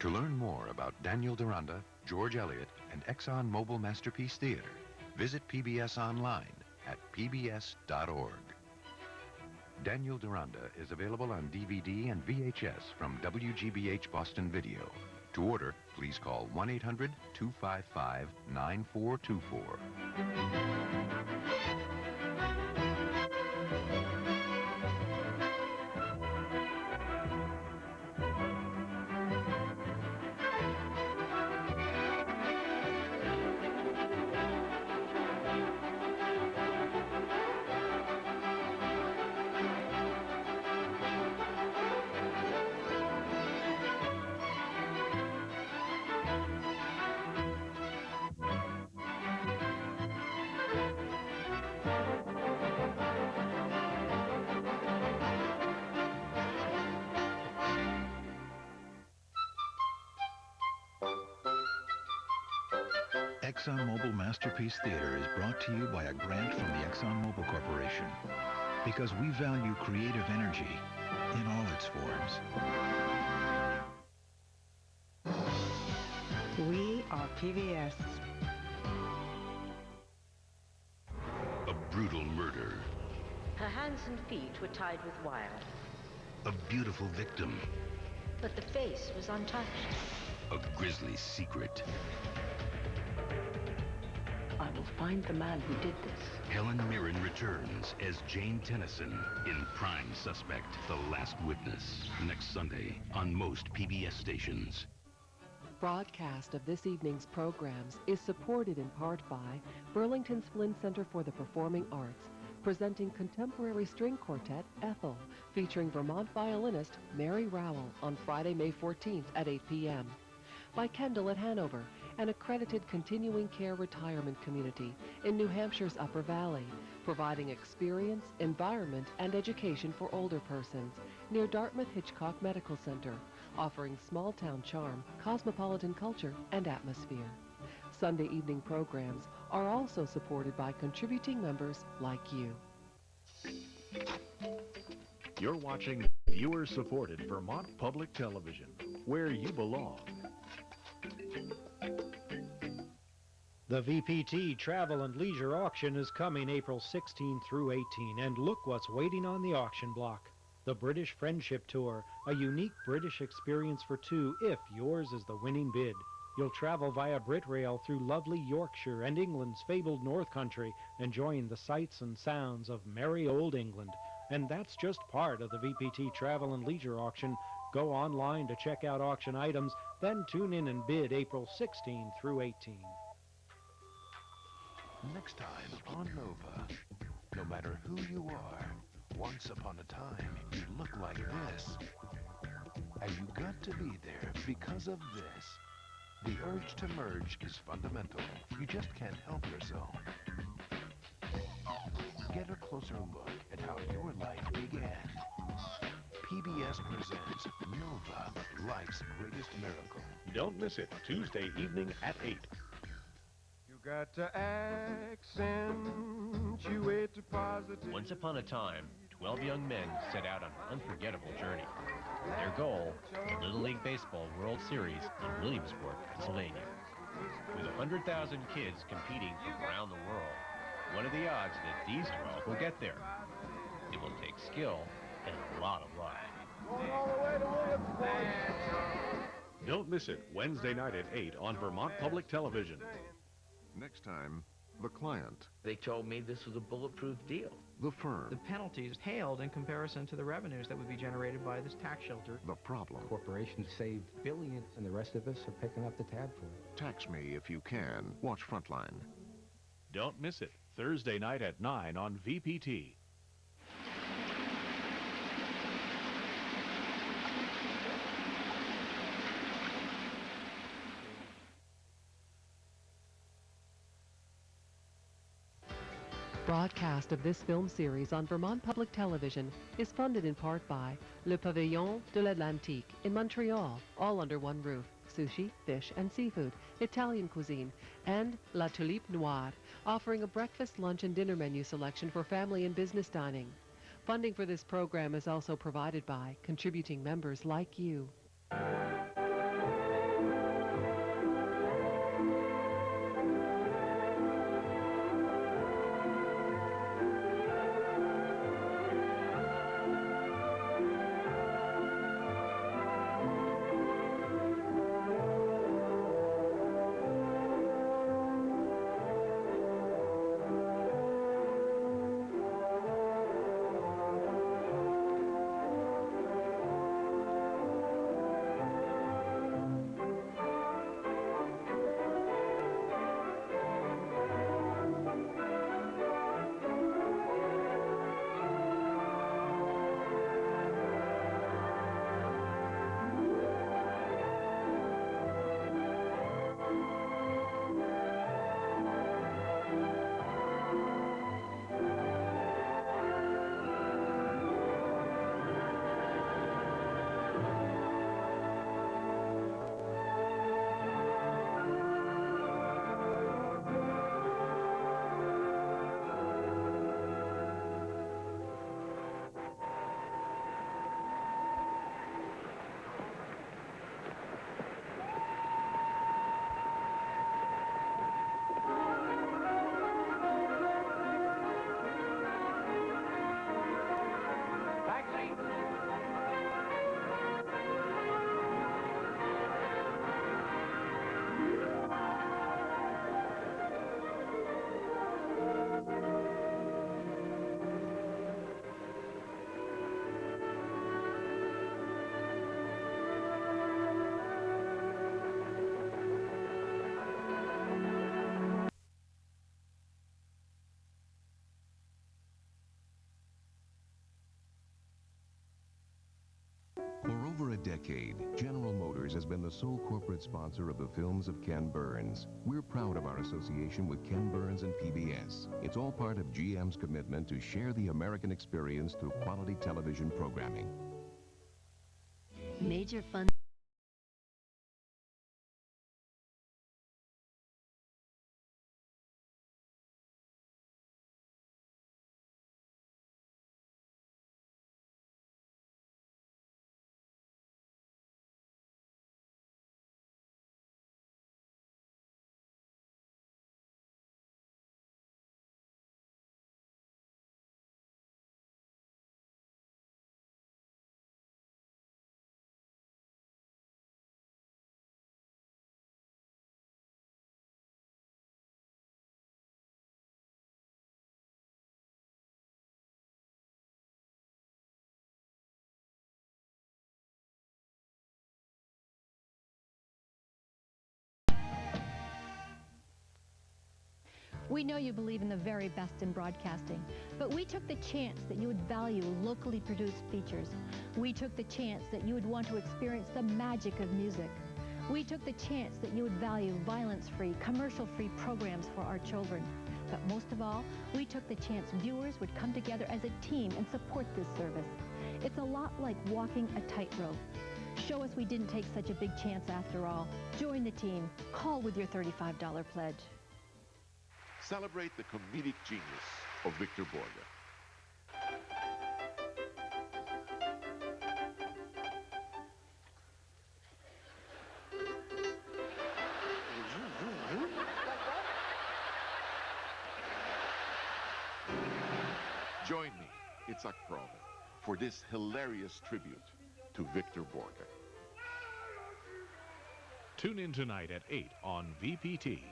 To learn more about Daniel Deronda, George Eliot, and Exxon Mobil Masterpiece Theater, visit PBS online at pbs.org. Daniel Deronda is available on DVD and VHS from WGBH Boston Video. To order, please call 1-800-255-9424. Exxon Mobil Masterpiece Theater is brought to you by a grant from the Exxon Mobil Corporation, because we value creative energy in all its forms. We are PBS. A brutal murder. Her hands and feet were tied with wire. A beautiful victim. But the face was untouched. A grisly secret. I will find the man who did this. Helen Mirren returns as Jane Tennyson in Prime Suspect, The Last Witness, next Sunday on most PBS stations. Broadcast of this evening's programs is supported in part by Burlington's Flynn Center for the Performing Arts, presenting contemporary string quartet Ethel, featuring Vermont violinist Mary Rowell on Friday, May 14th at 8 p.m. By Kendall at Hanover, an accredited continuing care retirement community in New Hampshire's Upper Valley, providing experience, environment, and education for older persons near Dartmouth Hitchcock Medical Center, offering small-town charm, cosmopolitan culture, and atmosphere. Sunday evening programs are also supported by contributing members like you. You're watching viewer-supported Vermont Public Television, where you belong. The VPT Travel and Leisure Auction is coming April 16 through 18, and look what's waiting on the auction block. The British Friendship Tour, a unique British experience for two if yours is the winning bid. You'll travel via Britrail through lovely Yorkshire and England's fabled North Country, enjoying the sights and sounds of merry old England. And that's just part of the VPT Travel and Leisure Auction. Go online to check out auction items, then tune in and bid April 16 through 18. Next time on Nova, no matter who you are, once upon a time you looked like this. And you got to be there because of this. The urge to merge is fundamental. You just can't help yourself. Get a closer look at how your life began. PBS presents Nova, Life's Greatest Miracle. Don't miss it, Tuesday evening at 8. You got to accentuate the positive. Once upon a time, 12 young men set out on an unforgettable journey. Their goal, the Little League Baseball World Series in Williamsport, Pennsylvania. With 100,000 kids competing from around the world, what are the odds that these 12 will get there? It will take skill and a lot of luck. Going all the way to Williamsport. Don't miss it, Wednesday night at 8 on Vermont Public Television. Next time, the client. They told me this was a bulletproof deal. The firm. The penalties paled in comparison to the revenues that would be generated by this tax shelter. The problem. Corporations saved billions, and the rest of us are picking up the tab for it. Tax me if you can. Watch Frontline. Don't miss it, Thursday night at 9 on VPT. Broadcast of this film series on Vermont Public Television is funded in part by Le Pavillon de l'Atlantique in Montreal, all under one roof. Sushi, fish, and seafood, Italian cuisine, and La Tulipe Noire, offering a breakfast, lunch, and dinner menu selection for family and business dining. Funding for this program is also provided by contributing members like you. over a decade, General Motors has been the sole corporate sponsor of the films of Ken Burns. We're proud of our association with Ken Burns and PBS. It's all part of GM's commitment to share the American experience through quality television programming. Major fun. We know you believe in the very best in broadcasting, but we took the chance that you would value locally produced features. We took the chance that you would want to experience the magic of music. We took the chance that you would value violence-free, commercial-free programs for our children. But most of all, we took the chance viewers would come together as a team and support this service. It's a lot like walking a tightrope. Show us we didn't take such a big chance after all. Join the team. Call with your $35 pledge. Celebrate the comedic genius of Victor Borge. Join me, Itzhak Perlman, for this hilarious tribute to Victor Borge. Tune in tonight at 8 on VPT.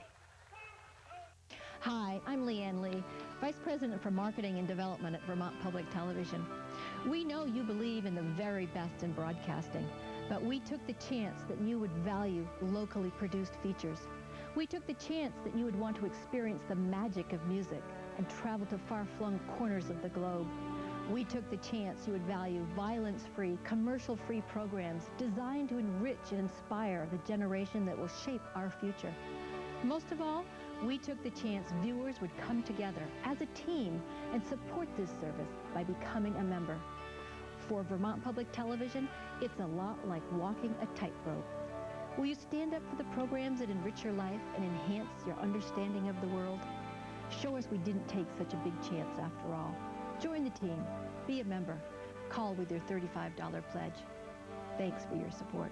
Hi, I'm Leanne Lee, Vice President for Marketing and Development at Vermont Public Television. We know you believe in the very best in broadcasting, but we took the chance that you would value locally produced features. We took the chance that you would want to experience the magic of music and travel to far-flung corners of the globe. We took the chance you would value violence-free, commercial-free programs designed to enrich and inspire the generation that will shape our future. Most of all, we took the chance viewers would come together as a team and support this service by becoming a member. For Vermont Public Television, it's a lot like walking a tightrope. Will you stand up for the programs that enrich your life and enhance your understanding of the world? Show us we didn't take such a big chance after all. Join the team. Be a member. Call with your $35 pledge. Thanks for your support.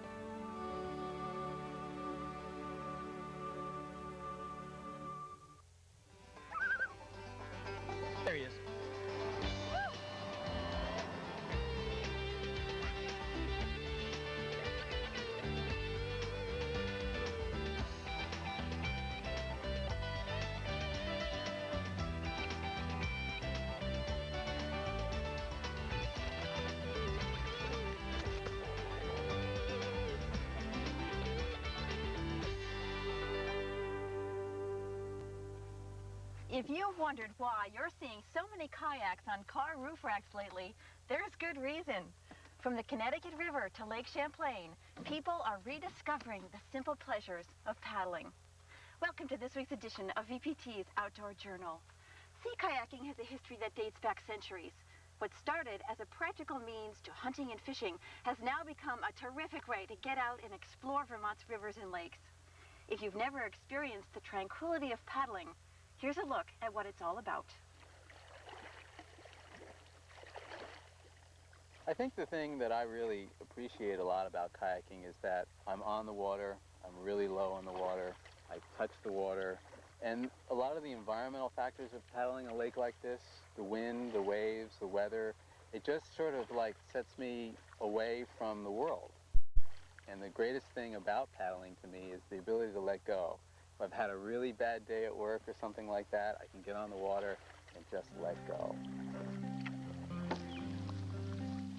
There he is. If you've wondered why you're seeing so many kayaks on car roof racks lately, there's good reason. From the Connecticut River to Lake Champlain, people are rediscovering the simple pleasures of paddling. Welcome to this week's edition of VPT's Outdoor Journal. Sea kayaking has a history that dates back centuries. What started as a practical means to hunting and fishing has now become a terrific way to get out and explore Vermont's rivers and lakes. If you've never experienced the tranquility of paddling, here's a look at what it's all about. I think the thing that I really appreciate a lot about kayaking is that I'm on the water, I'm really low on the water, I touch the water, and a lot of the environmental factors of paddling a lake like this, the wind, the waves, the weather, it just sort of like sets me away from the world. And the greatest thing about paddling to me is the ability to let go. If I've had a really bad day at work or something like that, I can get on the water and just let go.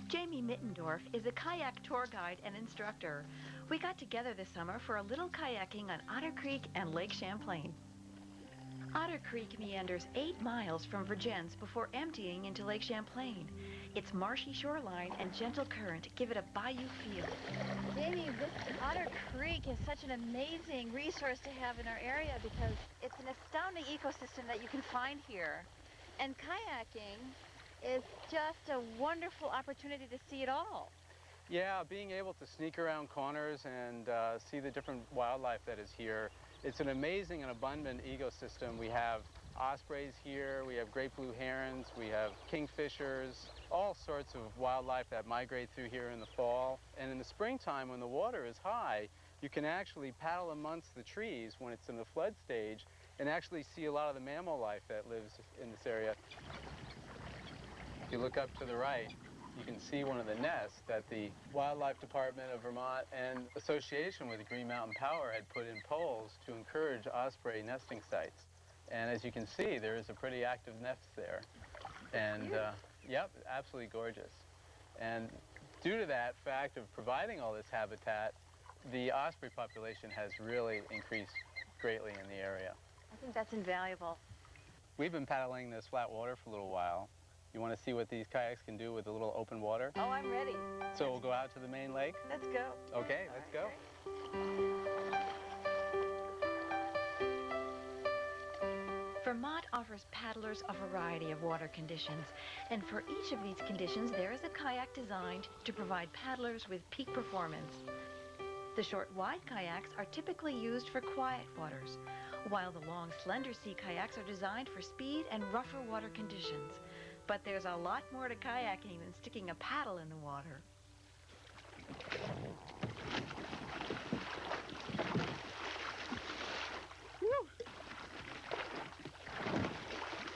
Jamie Mittendorf is a kayak tour guide and instructor. We got together this summer for a little kayaking on Otter Creek and Lake Champlain. Otter Creek meanders 8 miles from Vergennes before emptying into Lake Champlain. Its marshy shoreline and gentle current give it a bayou feel. Jamie, this Otter Creek is such an amazing resource to have in our area because it's an astounding ecosystem that you can find here. And kayaking is just a wonderful opportunity to see it all. Yeah, being able to sneak around corners and see the different wildlife that is here. It's an amazing and abundant ecosystem. We have ospreys here, we have great blue herons, we have kingfishers, all sorts of wildlife that migrate through here in the fall. And in the springtime, when the water is high, you can actually paddle amongst the trees when it's in the flood stage and actually see a lot of the mammal life that lives in this area. If you look up to the right, you can see one of the nests that the Wildlife Department of Vermont and association with the Green Mountain Power had put in poles to encourage osprey nesting sites. And as you can see, there is a pretty active nest there. And yep, absolutely gorgeous. And due to that fact of providing all this habitat, the osprey population has really increased greatly in the area. I think that's invaluable. We've been paddling this flat water for a little while. You want to see what these kayaks can do with a little open water? Oh, I'm ready. So we'll go out to the main lake? Let's go. Okay, let's go. Vermont offers paddlers a variety of water conditions, and for each of these conditions there is a kayak designed to provide paddlers with peak performance. The short, wide kayaks are typically used for quiet waters, while the long, slender sea kayaks are designed for speed and rougher water conditions. But there's a lot more to kayaking than sticking a paddle in the water.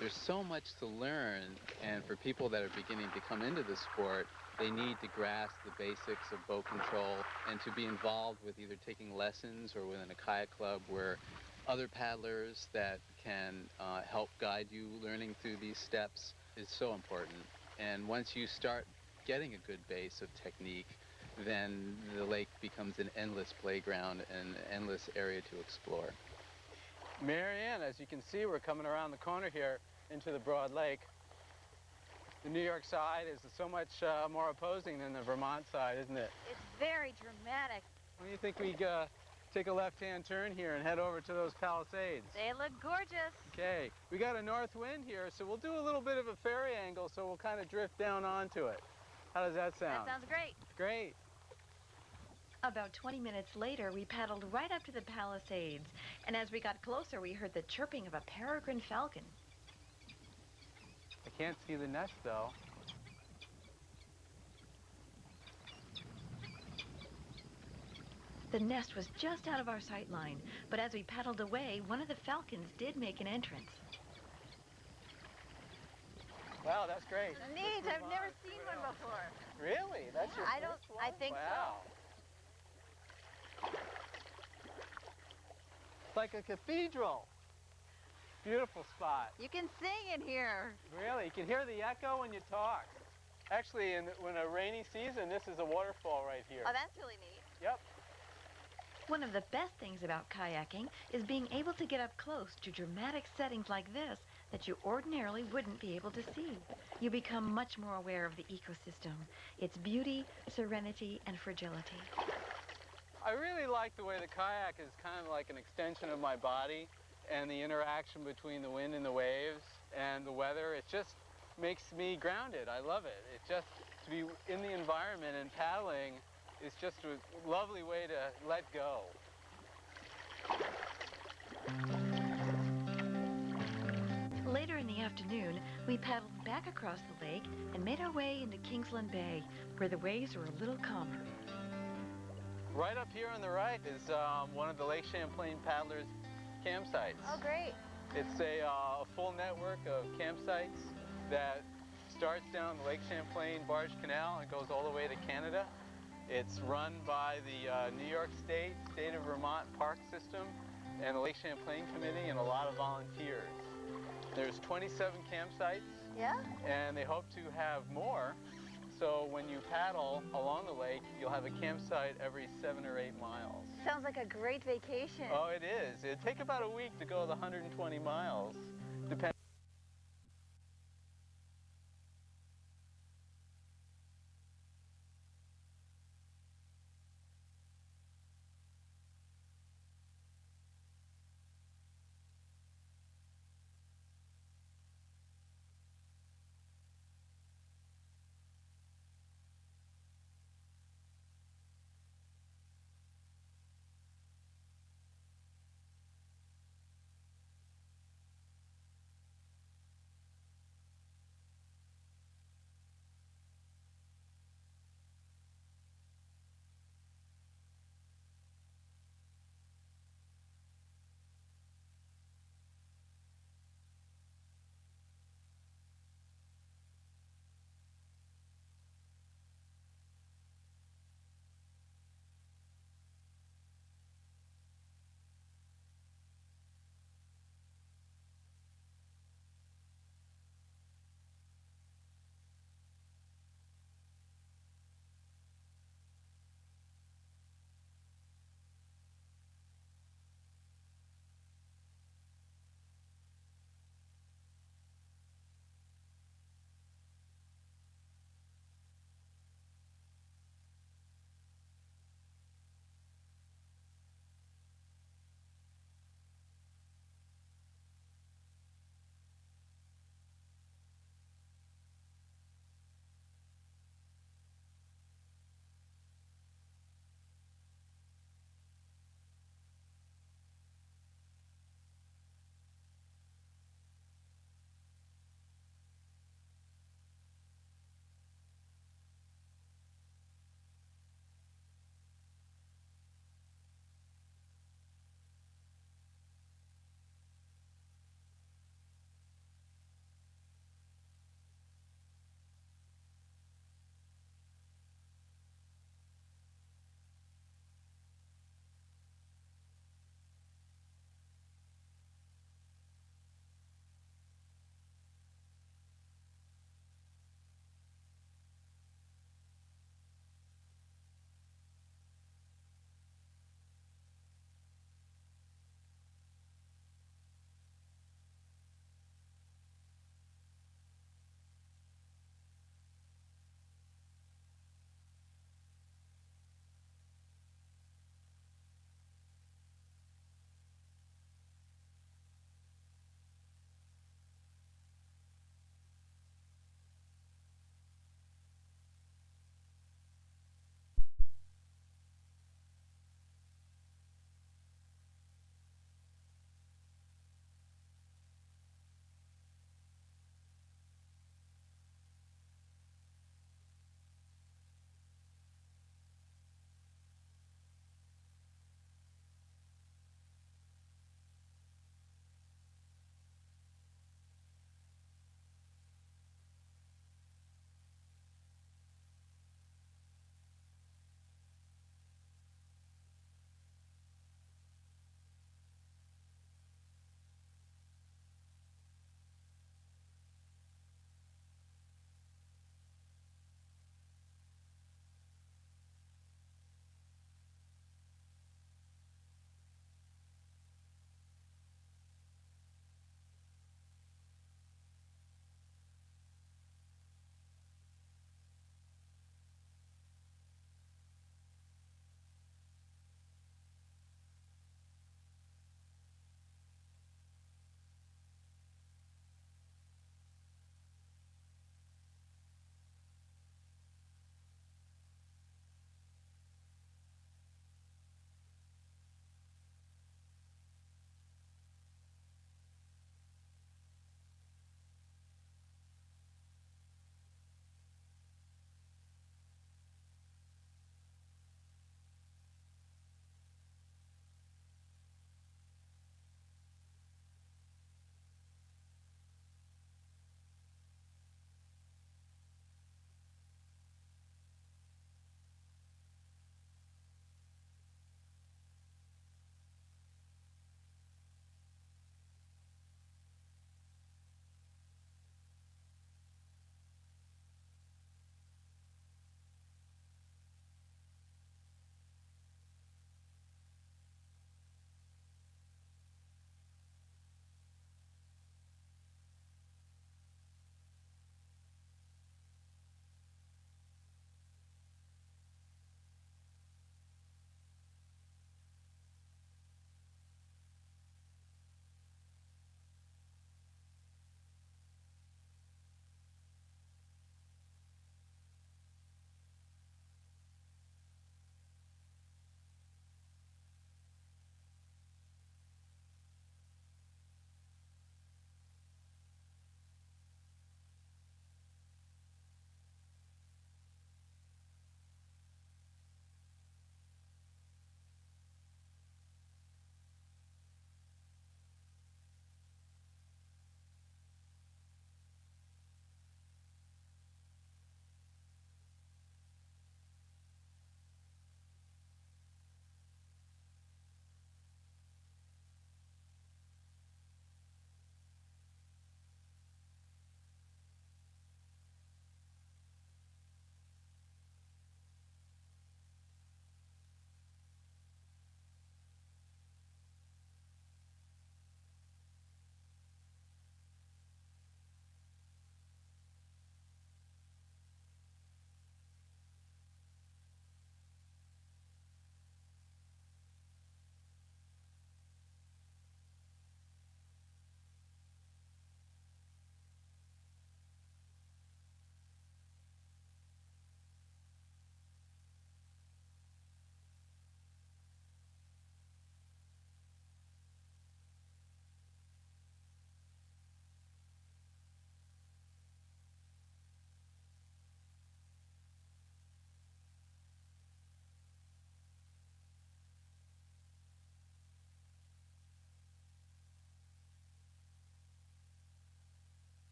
There's so much to learn, and for people that are beginning to come into the sport, they need to grasp the basics of boat control and to be involved with either taking lessons or within a kayak club where other paddlers that can help guide you learning through these steps is so important. And once you start getting a good base of technique, then the lake becomes an endless playground and an endless area to explore. Marianne, as you can see, we're coming around the corner here into the broad lake. The New York side is so much more opposing than the Vermont side, isn't it? It's very dramatic. What do you think we take a left-hand turn here and head over to those Palisades? They look gorgeous. Okay, we got a north wind here, so we'll do a little bit of a ferry angle, so we'll kind of drift down onto it. How does that sound? That sounds great. Great. About 20 minutes later, we paddled right up to the Palisades, and as we got closer, we heard the chirping of a peregrine falcon. I can't see the nest, though. The nest was just out of our sight line, but as we paddled away, one of the falcons did make an entrance. Wow, that's great. Neat. I've never seen one before. Really? That's your first one? I think wow. It's like a cathedral. Beautiful spot. You can sing in here. Really? You can hear the echo when you talk. Actually, when a rainy season, this is a waterfall right here. Oh, that's really neat. Yep. One of the best things about kayaking is being able to get up close to dramatic settings like this that you ordinarily wouldn't be able to see. You become much more aware of the ecosystem, its beauty, serenity, and fragility. I really like the way the kayak is kind of like an extension of my body, and the interaction between the wind and the waves and the weather. It just makes me grounded. I love it. It just, to be in the environment and paddling is just a lovely way to let go. Later in the afternoon, we paddled back across the lake and made our way into Kingsland Bay, where the waves were a little calmer. Right up here on the right is one of the Lake Champlain paddlers' campsites. Oh, great. It's a full network of campsites that starts down the Lake Champlain Barge Canal and goes all the way to Canada. It's run by the New York State of Vermont Park System and the Lake Champlain Committee and a lot of volunteers. There's 27 campsites. Yeah? And they hope to have more. So when you paddle along the lake, you'll have a campsite every 7 or 8 miles. Sounds like a great vacation. Oh, it is. It'd take about a week to go the 120 miles.